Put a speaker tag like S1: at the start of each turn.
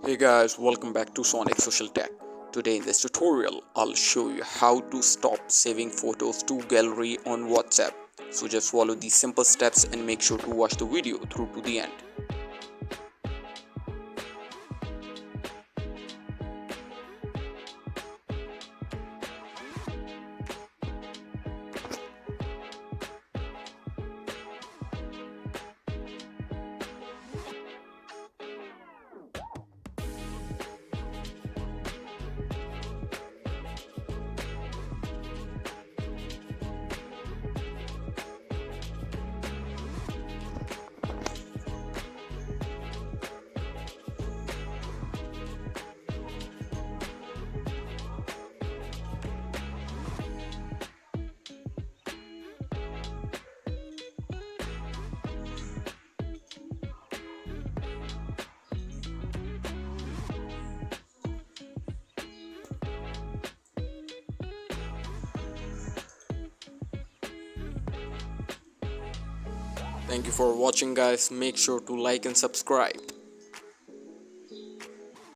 S1: Hey guys, welcome back to Sonic Social Tech. Today in this tutorial, I'll show you how to stop saving photos to gallery on WhatsApp. So just follow these simple steps and make sure to watch the video through to the end. Thank you for watching guys. Make sure to like and subscribe.